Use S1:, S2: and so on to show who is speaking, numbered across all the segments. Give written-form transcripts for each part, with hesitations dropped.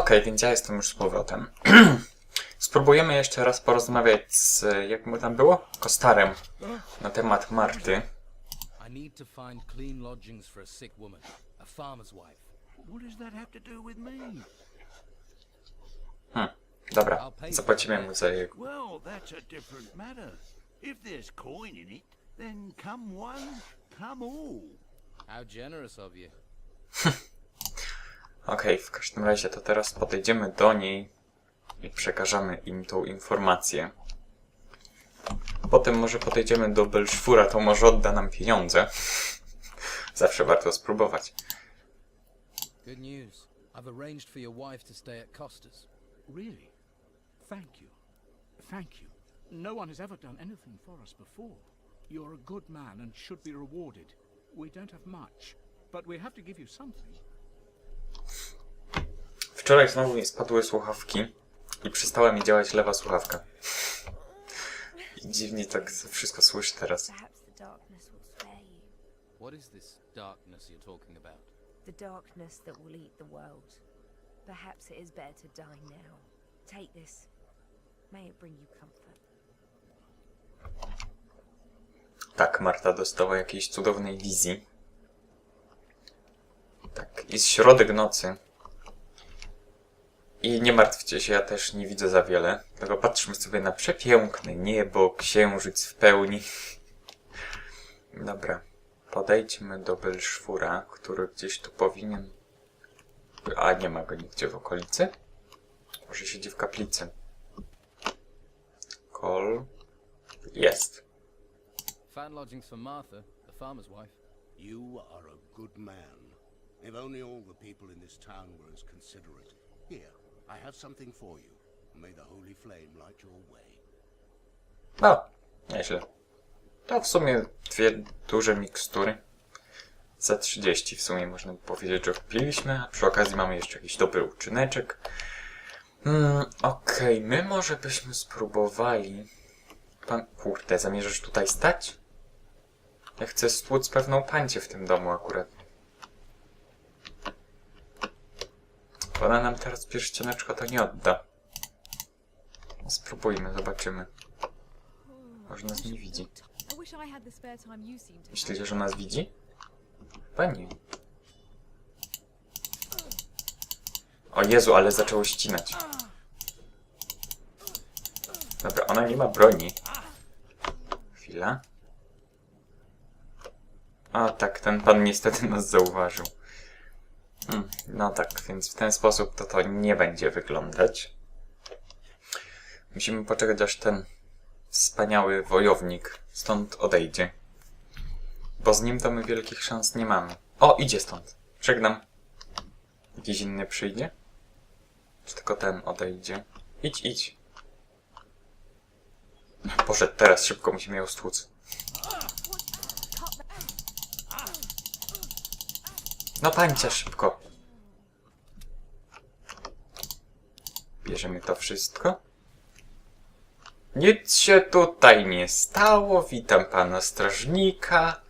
S1: Okej, więc ja jestem już z powrotem. Spróbujemy jeszcze raz porozmawiać z, jak mu tam było? Kostarem na temat Marty.
S2: I need to find clean lodgings for a sick woman, a farmer's wife.
S3: What does that have to do with me?
S1: Dobra, zapłacimy mu za jego.
S3: Well, that's a different matter. If there's coin in it, then come one, come all.
S2: How generous of you.
S1: Okej, w każdym razie to teraz podejdziemy do niej i przekażemy im tą informację. Potem może podejdziemy do Belszfura, to może odda nam pieniądze. Zawsze warto spróbować.
S2: Good news. I've arranged for your wife to stay at Costa's.
S3: Really? Thank you. Thank you. No one has ever done anything for us before. You're a good man and should be rewarded. We don't have much, but we have to give you something.
S1: Wczoraj znowu mi spadły słuchawki i przestała mi działać lewa słuchawka. I dziwnie tak wszystko słyszę teraz.
S2: What is this darkness you're talking about?
S4: The darkness that will eat the world. Perhaps it is better to die now. Take this. May it bring you comfort.
S1: Tak, Marta dostała jakiejś cudownej wizji. Tak, jest środek nocy. I nie martwcie się, ja też nie widzę za wiele. Tylko patrzmy sobie na przepiękne niebo, księżyc w pełni. Dobra, podejdźmy do Belszfura, który gdzieś tu powinien... A, nie ma go nigdzie w okolicy? Może siedzi w kaplicy. Call... Jest.
S2: Found lodgings for Martha, the farmer's wife.
S5: You are a good man. If only all the people in this town were as considerate. Here, I have something for you. May the holy flame light your way.
S1: No, nieźle. To w sumie dwie duże mikstury. Za 30 w sumie można by powiedzieć, że kupiliśmy. A przy okazji mamy jeszcze jakiś dobry uczyneczek. Okej, my może byśmy spróbowali... Pan... Kurde, zamierzasz tutaj stać? Ja chcę stłuc pewną pancię w tym domu akurat. Bo ona nam teraz pierścioneczko to nie odda. Spróbujmy, zobaczymy. Może nas nie widzi. Myślicie, że nas widzi? Chyba nie. O Jezu, ale zaczęło ścinać. Dobra, ona nie ma broni. Chwila. A tak, ten pan niestety nas zauważył. No tak, więc w ten sposób to nie będzie wyglądać. Musimy poczekać, aż ten wspaniały wojownik stąd odejdzie. Bo z nim to my wielkich szans nie mamy. O, idzie stąd. Żegnam. Jakiś inny przyjdzie? Czy tylko ten odejdzie? Idź, idź. Boże, teraz szybko musimy ją stłuc. No pancia szybko. Bierzemy to wszystko. Nic się tutaj nie stało. Witam pana strażnika.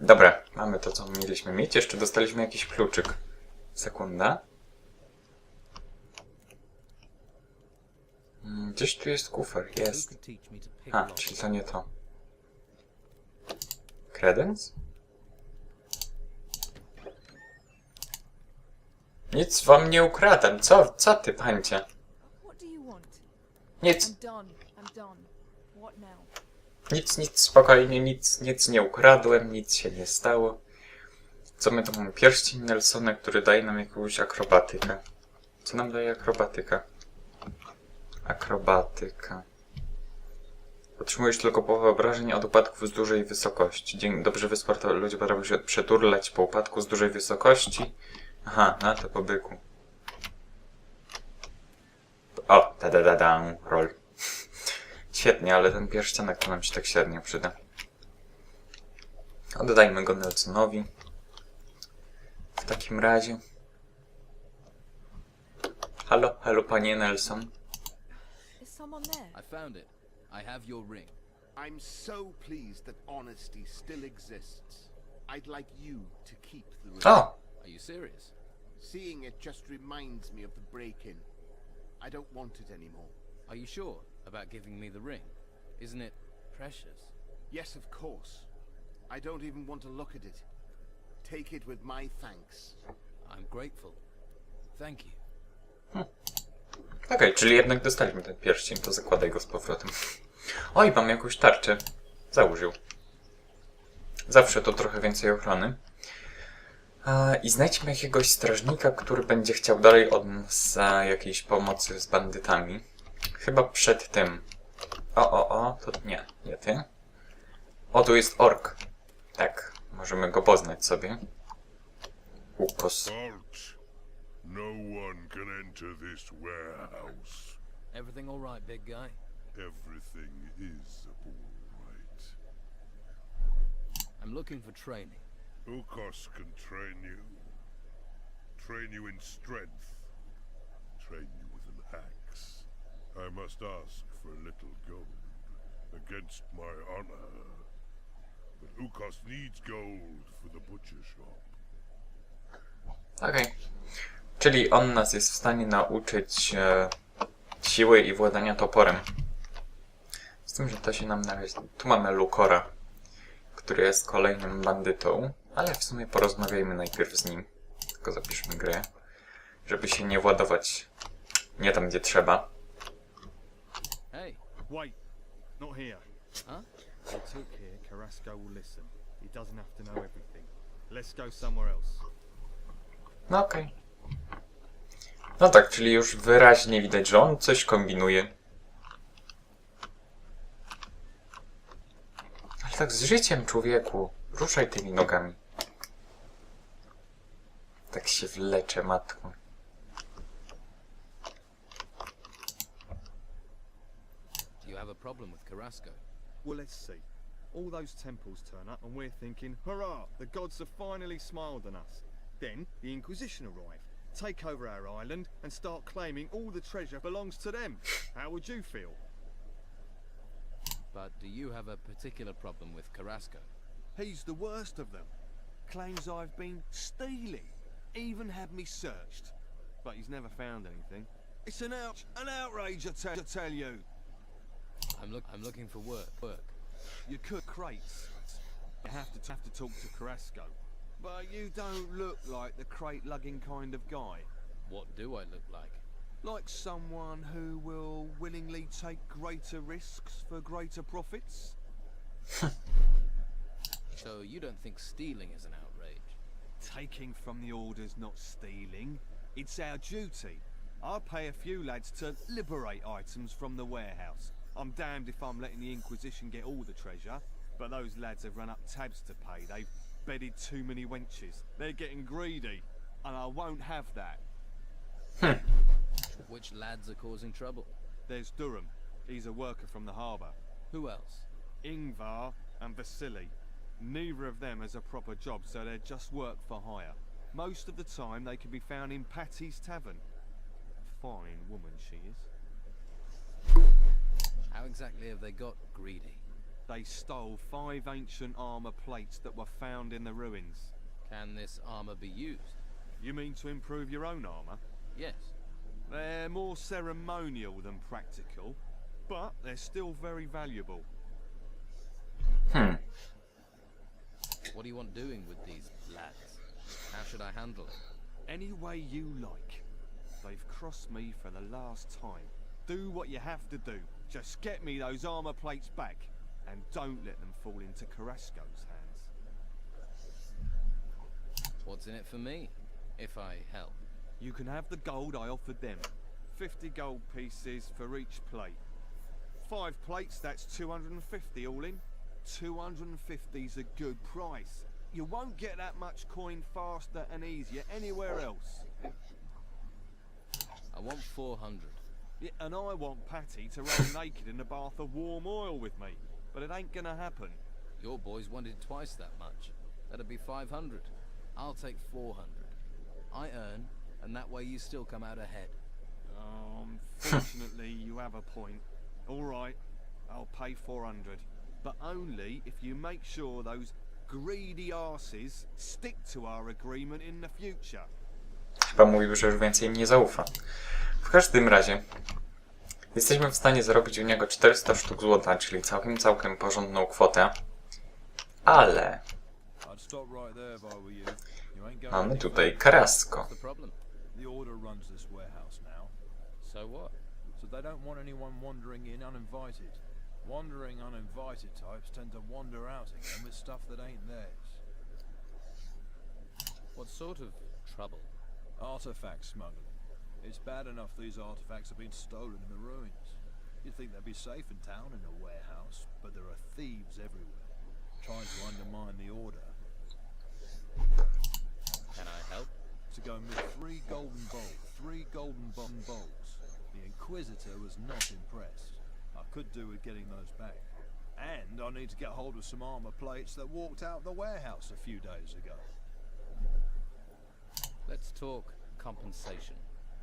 S1: Dobra, mamy to, co mieliśmy mieć. Jeszcze dostaliśmy jakiś kluczyk. Sekunda. Gdzieś tu jest kufer. Jest. A, czyli to nie to. Kredens? Nic wam nie ukradam. Co ty, pańcie? Nic. Nic, spokojnie, nic nie ukradłem, nic się nie stało. Co my tu mamy? Pierścień Nelsona, który daje nam jakąś akrobatykę. Co nam daje akrobatyka? Akrobatyka. Otrzymujesz tylko połowę obrażeń od upadków z dużej wysokości. Dobrze wysportowani ludzie potrafią się przeturlać po upadku z dużej wysokości. Aha, no to po byku. O, roll. Świetnie, ale ten pierścionek to nam się tak średnio przyda. Oddajmy go Nelsonowi. W takim razie. Halo, panie Nelson.
S2: I found it. I have your ring.
S5: I'm so pleased that honesty still exists. I'd like you to keep the ring.
S1: O!
S2: Are you serious?
S6: Seeing it just reminds me of the break-in. I don't want it anymore.
S2: Are you sure about giving me the ring? Isn't it precious?
S6: Yes, of course. I don't even want to look at it. Take it with my thanks.
S2: I'm grateful. Thank you.
S1: Okej, czyli jednak dostaliśmy ten pierścień, to zakładaj go z powrotem. Oj, mam jakąś tarczę. Załóż ją. Zawsze to trochę więcej ochrony. I znajdźmy jakiegoś strażnika, który będzie chciał dalej od nas jakiejś pomocy z bandytami. Chyba przed tym. To nie ty. O, tu jest ork. Tak, możemy go poznać sobie. Ukos.
S7: Halt! No one can enter this warehouse.
S2: Everything all right, big guy?
S7: Everything is all right.
S2: I'm looking for training.
S7: Ukos can train you. Train you in strength. Train you with an axe. I must ask for a little gold against my honor. But Ukos needs gold for the butcher shop.
S1: Okej. Czyli on nas jest w stanie nauczyć siły i władania toporem. Z tym, że to się nam należy. Tu mamy Lukora, który jest kolejnym bandytą, ale w sumie porozmawiajmy najpierw z nim. Tylko zapiszmy grę, żeby się nie władować nie tam, gdzie trzeba.
S2: Hey,
S8: Wait, not here.
S2: huh?
S8: We're took here, Carrasco will listen. He doesn't have to know everything. Let's go somewhere else.
S1: No okej. No tak, czyli już wyraźnie widać, że on coś kombinuje. Ale tak z życiem, człowieku. Ruszaj tymi nogami. Tak się wlecze, matku.
S2: Do you have a problem with Carrasco?
S8: Well, let's see. All those temples turn up and we're thinking, hurrah, the gods have finally smiled on us. Then the Inquisition arrive, take over our island and start claiming all the treasure belongs to them. How would you feel?
S2: But do you have a particular problem with Carrasco?
S6: He's the worst of them. Claims I've been stealing. Even had me searched.
S8: But he's never found anything.
S6: It's an outrage, I tell you.
S2: I'm looking for work.
S6: You could crates.
S8: You have to talk to Carrasco.
S6: But you don't look like the crate-lugging kind of guy.
S2: What do I look like?
S6: Like someone who will willingly take greater risks for greater profits?
S2: So you don't think stealing is an outrage?
S6: Taking from the orders, not stealing. It's our duty. I'll pay a few lads to liberate items from the warehouse. I'm damned if I'm letting the Inquisition get all the treasure, but those lads have run up tabs to pay. They've bedded too many wenches. They're getting greedy, and I won't have that.
S2: Which lads are causing trouble?
S8: There's Durham. He's a worker from the harbour.
S2: Who else?
S8: Ingvar and Vasily. Neither of them has a proper job, so they're just work for hire. Most of the time they can be found in Patty's Tavern. Fine woman she is.
S2: How exactly have they got greedy?
S8: They stole 5 ancient armour plates that were found in the ruins.
S2: Can this armor be used?
S8: You mean to improve your own armour?
S2: Yes.
S8: They're more ceremonial than practical, but they're still very valuable.
S2: What do you want doing with these lads? How should I handle it?
S8: Any way you like. They've crossed me for the last time. Do what you have to do. Just get me those armour plates back, and don't let them fall into Carrasco's hands.
S2: What's in it for me, if I help?
S8: You can have the gold I offered them. 50 gold pieces for each plate. 5 plates, that's 250 all in. 250's a good price. You won't get that much coin faster and easier anywhere else.
S2: I want 400.
S8: Yeah, and I want Patty to run naked in a bath of warm oil with me. But it ain't gonna happen.
S2: Your boys wanted twice that much. That'd be 500. I'll take 400. I earn, and that way you still come out ahead.
S8: Unfortunately, you have a point. All right, I'll pay 400. But only if you make sure those greedy arses stick to our agreement in the future.
S1: Chyba mówił, że już więcej im nie zaufa. W każdym razie jesteśmy w stanie zarobić u niego 400 sztuk złota, czyli całkiem porządną kwotę. Ale
S8: I'd stop right there if I were you. You ain't going
S1: mamy
S8: any
S1: tutaj
S8: further.
S1: Karasko.
S2: What's the problem?
S8: The Order runs this warehouse now,
S2: So what?
S8: so they don't want anyone wandering in uninvited. Wandering uninvited types tend to wander out again with stuff that ain't theirs.
S2: What sort of trouble?
S8: Artifact smuggling. It's bad enough these artifacts have been stolen in the ruins. You'd think they'd be safe in town in a warehouse, but there are thieves everywhere, trying to undermine the Order.
S2: Can I help?
S8: To go with 3 golden bowls. 3 golden bowls. The Inquisitor was not impressed. I could do with getting those back. And I need to get hold of some armor plates that walked out the warehouse a few days ago.
S2: Let's talk compensation.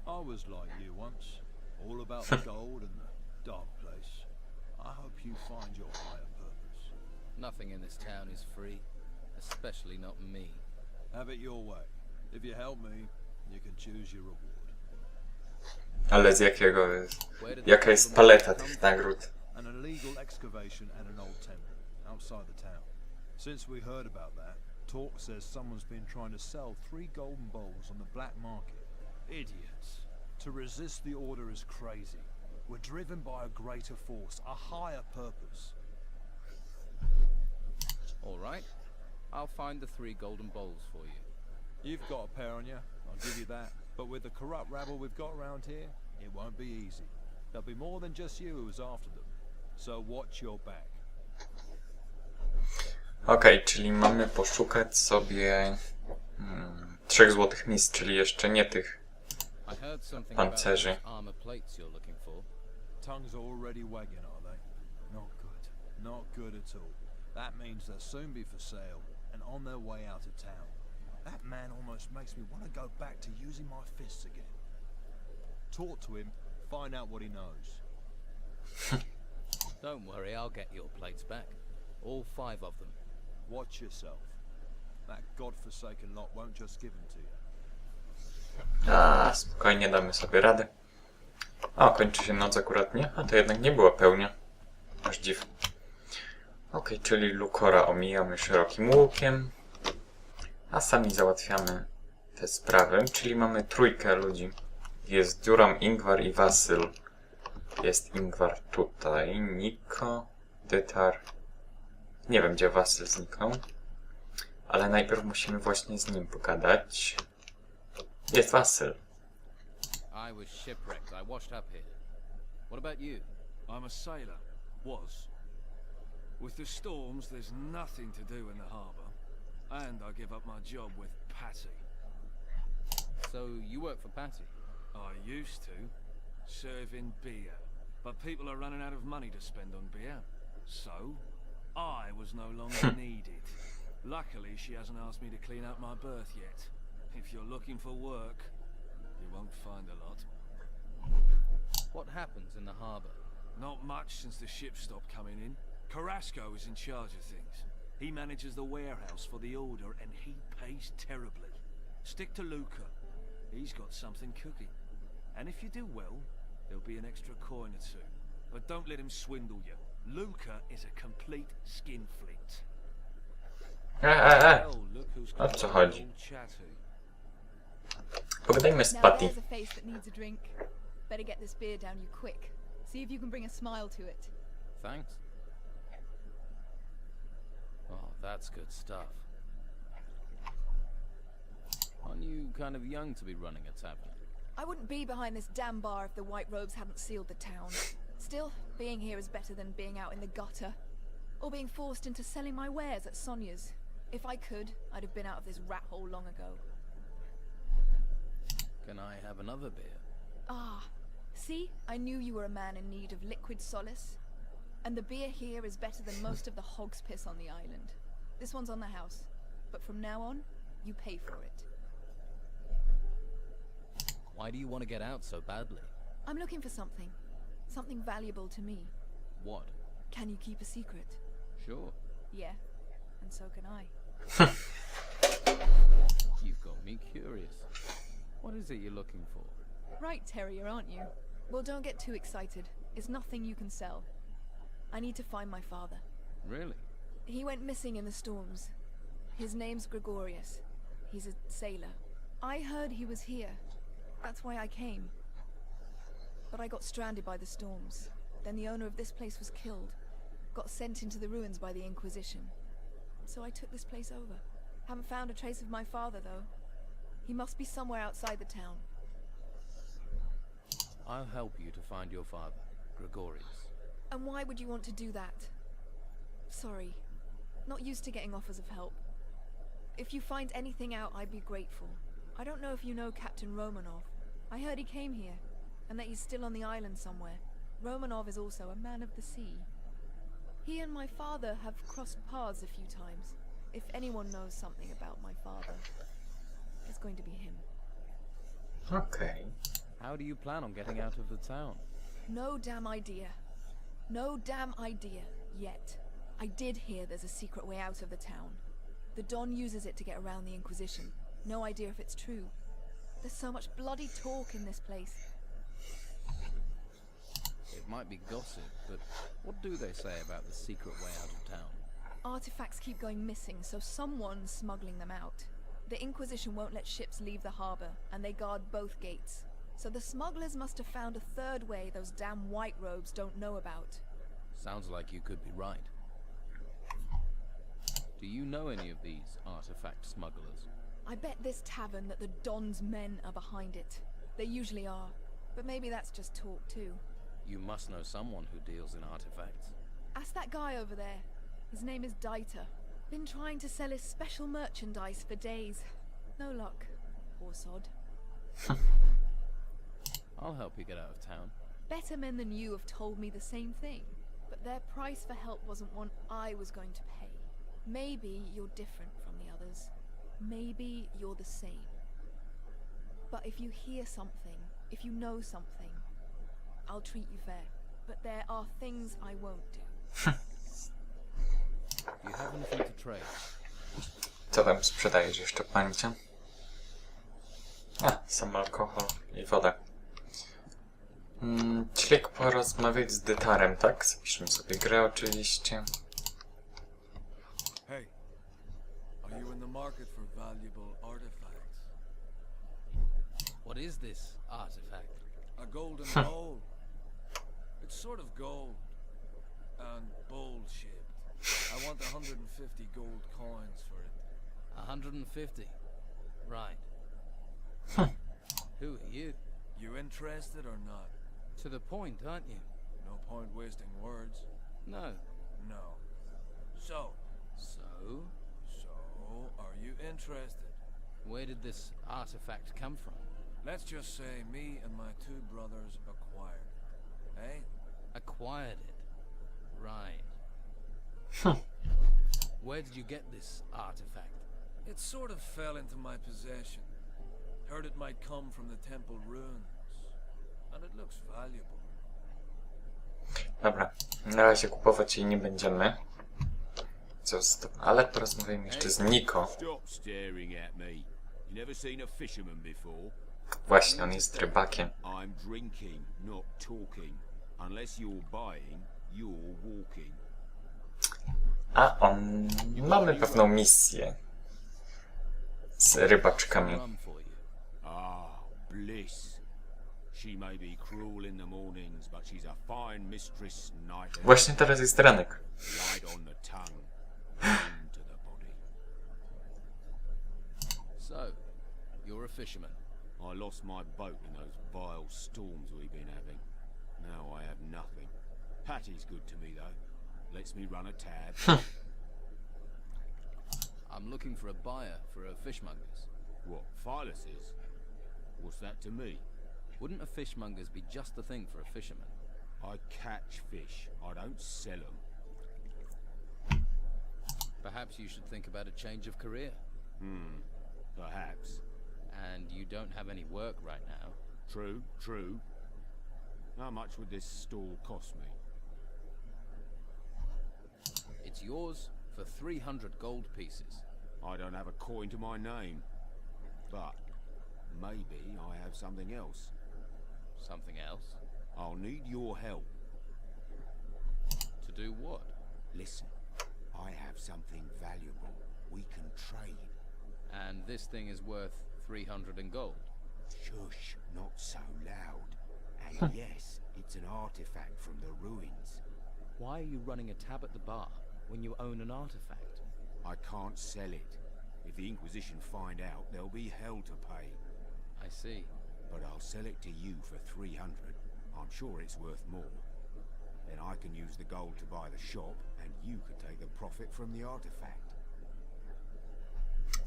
S8: I was like you once, all about the gold and the dark place. I hope you find your higher purpose.
S2: Nothing in this town is free, especially not me.
S8: Have it your way. If you help me, you can choose your reward.
S1: Ale z jakiego... Jaka jest paleta tych nagród?
S8: An illegal excavation and an old temple outside the town. Since we heard about that, talk says someone's been trying to sell 3 golden bowls on the black market. Idiots. To resist the Order is crazy. We're driven by a greater force, a higher purpose.
S2: All right. I'll find the 3 golden bowls for you.
S8: You've got a pair on you, I'll give you that. But with the corrupt rabble we've got around here, it won't be easy. There'll be more than just you who's after them. So watch your back.
S1: Okej, czyli mamy poszukać sobie 3 złotych mis, czyli jeszcze nie tych
S2: I heard something
S1: pancerzy.
S2: about those armor plates you're looking for.
S8: Tongues are already wagging, are they? Not good. Not good at all. That means they'll soon be for sale and on their way out of town. That man almost makes me want to go back to using my fists again. Talk to him, find out what he knows.
S2: Don't worry, I'll get your plates back. All 5 of them.
S8: Watch yourself. That godforsaken lot won't just give them to you.
S1: Spokojnie damy sobie radę. O, kończy się noc akuratnie. A to jednak nie była pełnia. Aż dziw. Okej, czyli Lukora omijamy szerokim łukiem. A sami załatwiamy te sprawy. Czyli mamy 3 ludzi. Jest Duram, Ingvar i Wasyl. Jest Ingvar tutaj. Niko, Dytar. Nie wiem, gdzie Wasyl zniknął. Ale najpierw musimy właśnie z nim pogadać. Jest Wasyl.
S2: I was shipwrecked. I washed up here. What about you?
S9: I'm a sailor. Was. With the storms, there's nothing to do in the harbour. And I give up my job with Patty.
S2: So you work for Patty?
S9: I used to, serving beer. But people are running out of money to spend on beer. So, I was no longer needed. Luckily, she hasn't asked me to clean up my berth yet. If you're looking for work, you won't find a lot.
S2: What happens in the harbour?
S9: Not much since the ships stopped coming in. Carrasco is in charge of things. He manages the warehouse for the Order and he pays terribly. Stick to Luca. He's got something cooking. And if you do well, there'll be an extra coin or 2. But don't let him swindle you. Luca is a complete skinflint. Well, look who's
S1: O co chodzi?
S9: old Chatty.
S1: Pogadajmy z
S10: Now
S1: Patty.
S10: there's a face that needs a drink. Better get this beer down you quick. See if you can bring a smile to it.
S2: Thanks. Oh, that's good stuff. Aren't you kind of young to be running a tavern?
S10: I wouldn't be behind this damn bar if the White Robes hadn't sealed the town. Still, being here is better than being out in the gutter. Or being forced into selling my wares at Sonia's. If I could, I'd have been out of this rat hole long ago.
S2: Can I have another beer?
S10: Ah, see? I knew you were a man in need of liquid solace. And the beer here is better than most of the hog's piss on the island. This one's on the house. But from now on, you pay for it.
S2: Why do you want to get out so badly?
S10: I'm looking for something. Something valuable to me.
S2: What?
S10: Can you keep a secret?
S2: Sure.
S10: Yeah, and so can I.
S2: You've got me curious. What is it you're looking for?
S10: Right, terrier, aren't you? Well, don't get too excited. It's nothing you can sell. I need to find my father.
S2: Really?
S10: He went missing in the storms. His name's Gregorius. He's a sailor. I heard he was here. That's why I came. But I got stranded by the storms. Then the owner of this place was killed. Got sent into the ruins by the Inquisition. So I took this place over. Haven't found a trace of my father, though. He must be somewhere outside the town.
S2: I'll help you to find your father, Gregorius.
S10: And why would you want to do that? Sorry. Not used to getting offers of help. If you find anything out, I'd be grateful. I don't know if you know Captain Romanov. I heard he came here, and that he's still on the island somewhere. Romanov is also a man of the sea. He and my father have crossed paths a few times. If anyone knows something about my father, it's going to be him.
S1: Okej.
S2: How do you plan on getting out of the town?
S10: No damn idea. No damn idea, yet. I did hear there's a secret way out of the town. The Don uses it to get around the Inquisition. No idea if it's true. There's so much bloody talk in this place.
S2: It might be gossip, but what do they say about the secret way out of town?
S10: Artifacts keep going missing, so someone's smuggling them out. The Inquisition won't let ships leave the harbor, and they guard both gates. So the smugglers must have found a third way those damn white robes don't know about.
S2: Sounds like you could be right. Do you know any of these artifact smugglers?
S10: I bet this tavern that the Don's men are behind it. They usually are, but maybe that's just talk too.
S2: You must know someone who deals in artifacts.
S10: Ask that guy over there. His name is Dieter. Been trying to sell his special merchandise for days. No luck. Poor sod.
S2: I'll help you get out of town.
S10: Better men than you have told me the same thing, but their price for help wasn't one I was going to pay. Maybe you're different from the others. Maybe you're the same. But if you hear something, if you know something, I'll treat you fair. But there are things I won't do.
S2: Do you have anything to trade?
S1: Co tam sprzedajesz jeszcze, pańcie? A, sam alkohol i woda. Klik porozmawiać z Dytarem, tak? Zapiszmy sobie grę oczywiście.
S9: Hey, are you in the market for valuable artifacts?
S2: What is this artifact?
S9: A golden bowl. It's sort of gold and bowl-shaped. I want 150 gold coins for it.
S2: 150. Right. Who are you?
S9: You interested or not?
S2: To the point, aren't you?
S9: No point wasting words.
S2: No.
S9: No. So, are you interested?
S2: Where did this artifact come from?
S9: Let's just say me and my two brothers acquired it. Eh?
S2: Acquired it. Right. Where did you get this artifact?
S9: It sort of fell into my possession. Heard it might come from the temple ruins. And it looks valuable.
S1: Dobra, na razie kupować jej nie będziemy. Ale porozmawiajmy jeszcze z Niko.
S11: Stop staring at me. You never seen a fisherman before?
S1: Właśnie, on jest rybakiem.
S11: I'm drinking, not talking. Unless you're buying, you're walking.
S1: A on... Mamy pewną misję z rybaczkami.
S11: Ah, bliss. She may be cruel in the mornings, but she's a fine mistress night.
S1: Właśnie teraz jest ranek.
S11: Light on the tongue, lean to the body.
S2: So, you're a fisherman.
S11: I lost my boat in those vile storms we've been having. Now I have nothing. Patty's good to me though. Lets me run a tab.
S2: I'm looking for a buyer for a fishmonger's.
S11: What, Philus's? What's that to me?
S2: Wouldn't a fishmonger's be just the thing for a fisherman?
S11: I catch fish. I don't sell them.
S2: Perhaps you should think about a change of career.
S11: Perhaps.
S2: And you don't have any work right now.
S11: True, true. How much would this stall cost me?
S2: It's yours for 300 gold pieces.
S11: I don't have a coin to my name. But maybe I have something else.
S2: Something else?
S11: I'll need your help.
S2: To do what?
S11: Listen, I have something valuable. We can trade.
S2: And this thing is worth 300 in gold.
S11: Shush, not so loud. And yes, it's an artifact from the ruins.
S2: Why are you running a tab at the bar when you own an artifact?
S11: I can't sell it. If the Inquisition find out, there'll be hell to pay.
S2: I see.
S11: But I'll sell it to you for 300. I'm sure it's worth more. Then I can use the gold to buy the shop, and you could take the profit from the artifact.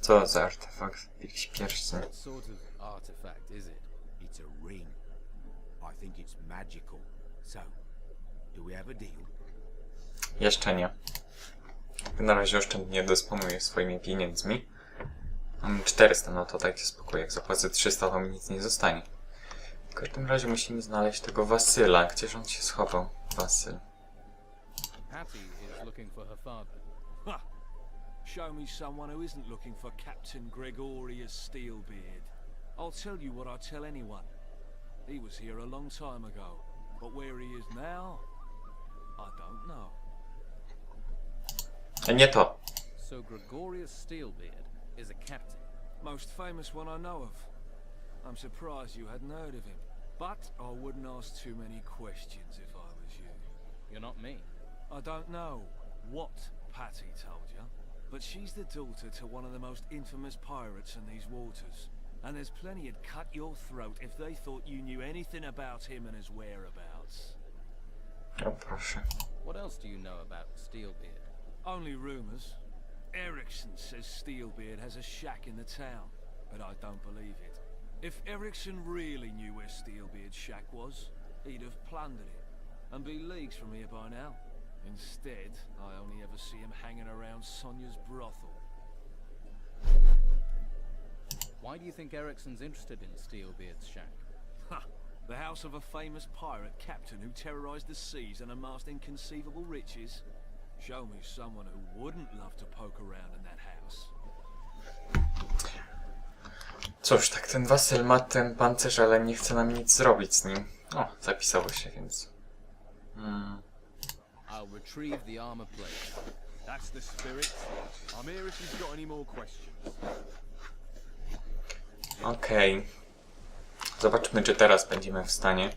S1: Co za artefakt? Jakiś pierścień.
S2: What sort of artifact is it?
S11: It's a ring. I think it's magical. So, do we have a deal?
S1: Jeszcze nie. Na razie oszczędnie dysponuję swoimi pieniędzmi. Mam 400, no to dajcie spokój. Jak zapłacę 300, to mi nic nie zostanie. W każdym razie musimy znaleźć tego Wasyla. Gdzież on się schował? Wasyl.
S2: Hattie is looking for her father.
S9: Ha! Show me someone who isn't looking for Captain Gregorius Steelbeard. I'll tell you what I tell anyone. He was here a long time ago, but where he is now, I don't know.
S1: Nie to.
S2: So Gregorius Steelbeard is a captain.
S9: Most famous one I know of. I'm surprised you hadn't heard of him. But I wouldn't ask too many questions if I was you.
S2: You're not me.
S9: I don't know what Patty told you, but she's the daughter to one of the most infamous pirates in these waters. And there's plenty who'd cut your throat if they thought you knew anything about him and his whereabouts.
S1: O proszę.
S2: What else do you know about Steelbeard?
S9: Only rumors. Erickson says Steelbeard has a shack in the town, but I don't believe it. If Erickson really knew where Steelbeard's shack was, he'd have plundered it, and be leagues from here by now. Instead, I only ever see him hanging around Sonia's brothel.
S2: Why do you think Erickson's interested in Steelbeard's shack?
S9: Ha! The house of a famous pirate captain who terrorized the seas and amassed inconceivable riches? Show me someone who wouldn't love to poke around in that house.
S1: Cóż, tak ten Wasyl ma ten pancerz, ale nie chce nam nic zrobić z nim. O, zapisało się, więc...
S2: I'll retrieve the armor plate.
S6: That's the spirit. I'm here if you've got any more questions.
S1: Okej. Zobaczmy, czy teraz będziemy w stanie.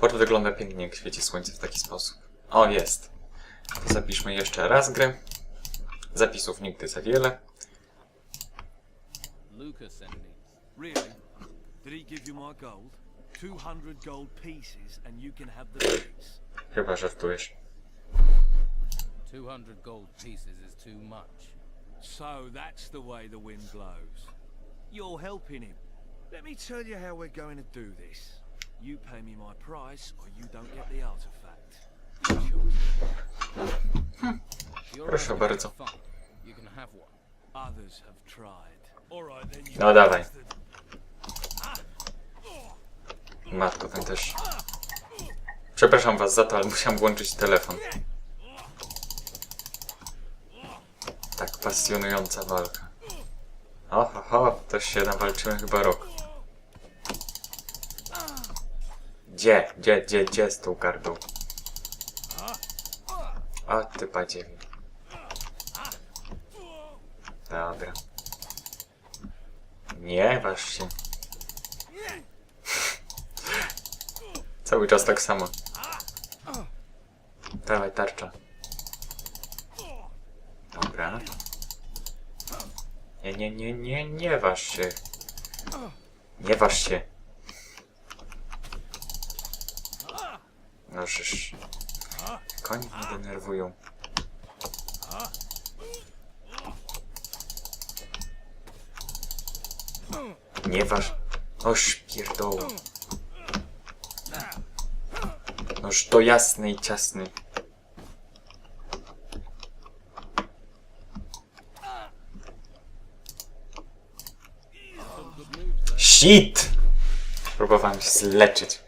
S1: Port wygląda pięknie, jak świeci słońce w taki sposób. O, jest. To zapiszmy jeszcze raz grę. Zapisów nigdy za wiele.
S2: Lucas sent me.
S9: Really? Did he give you my gold? 200 gold pieces and you can have the plates.
S1: Chyba żartujesz.
S2: 200 gold pieces is too much.
S9: So that's the way the wind blows. You're helping him. Let me tell you how we're going to do this. You pay me my price or you don't get the artifact.
S1: Proszę bardzo.
S2: You can have one.
S9: Others have tried. All right, then you
S1: No dawaj. Matko, ten też. Przepraszam was za to, ale musiałem włączyć telefon. Tak pasjonująca walka. Oho, to się nawalczyłem chyba rok. Gdzie z tą gardą? O, ty badziewi. Dobra. Nie waż się. Cały czas tak samo. Dawaj, tarcza. Dobra. Nie waż się. Nie waż się. No żeż. Konie mnie denerwują. Nie waż. Oż pierdoło. Noż to jasny i ciasny. Shit! Próbowałem się zleczyć.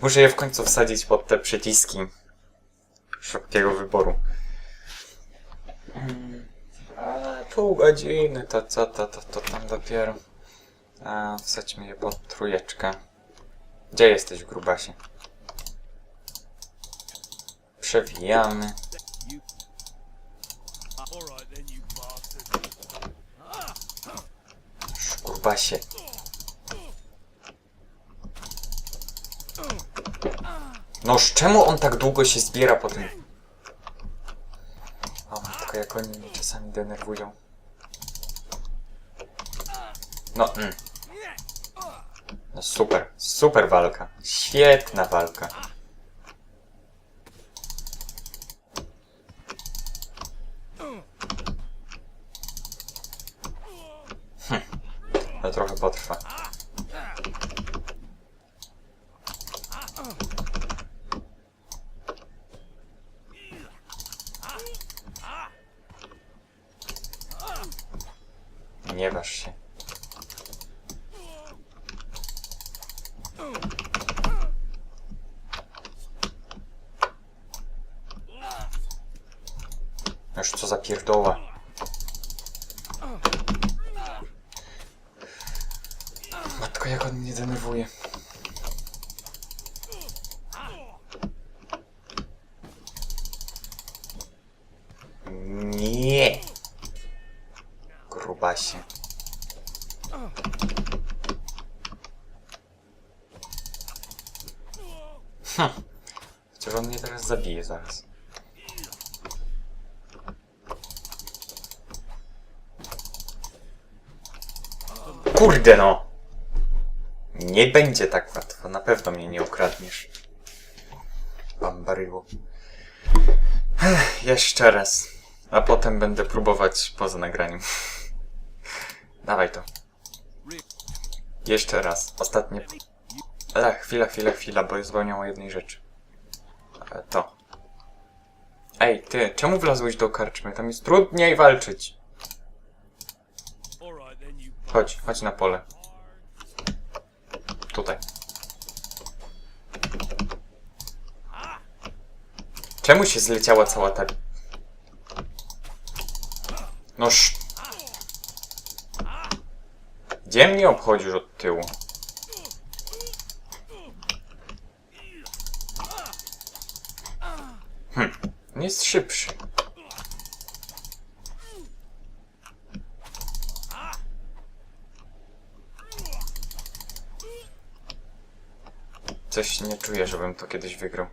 S1: Muszę je w końcu wsadzić pod te przyciski szybkiego wyboru. A pół godziny, to tam dopiero. A wsadźmy je pod trójeczkę. Gdzie jesteś, grubasie? Przewijamy. Grubasie. Noż, czemu on tak długo się zbiera po tym? O matko, jak oni mnie czasami denerwują. No, no super, super walka. Świetna walka. To trochę potrwa. Nie waż się. Już co za pierdoła. Matko, jak on mnie denerwuje. Nie. Grubasie. Chociaż on mnie teraz zabije zaraz. Kurde no! Nie będzie tak łatwo, na pewno mnie nie ukradniesz. Bambaryło. Jeszcze raz. A potem będę próbować poza nagraniem. Dawaj to. Jeszcze raz. Ostatnie. Chwila, bo zwolniało jednej rzeczy. To. Ej, ty, czemu wlazłeś do karczmy? Tam jest trudniej walczyć. Chodź na pole. Tutaj. Czemu się zleciała cała ta... Noż... Gdzie mnie obchodzisz od tyłu? On jest szybszy. Coś nie czuję, żebym to kiedyś wygrał.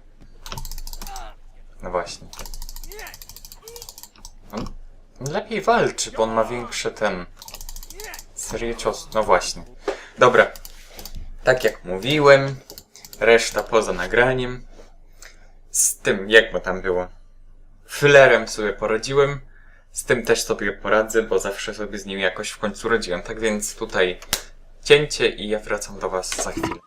S1: No właśnie. On lepiej walczy, bo on ma większe serię ciosów. No właśnie. Dobra. Tak jak mówiłem, reszta poza nagraniem. Z tym, jak mu tam było, filerem sobie poradziłem. Z tym też sobie poradzę, bo zawsze sobie z nim jakoś w końcu radziłem. Tak więc tutaj cięcie i ja wracam do was za chwilę.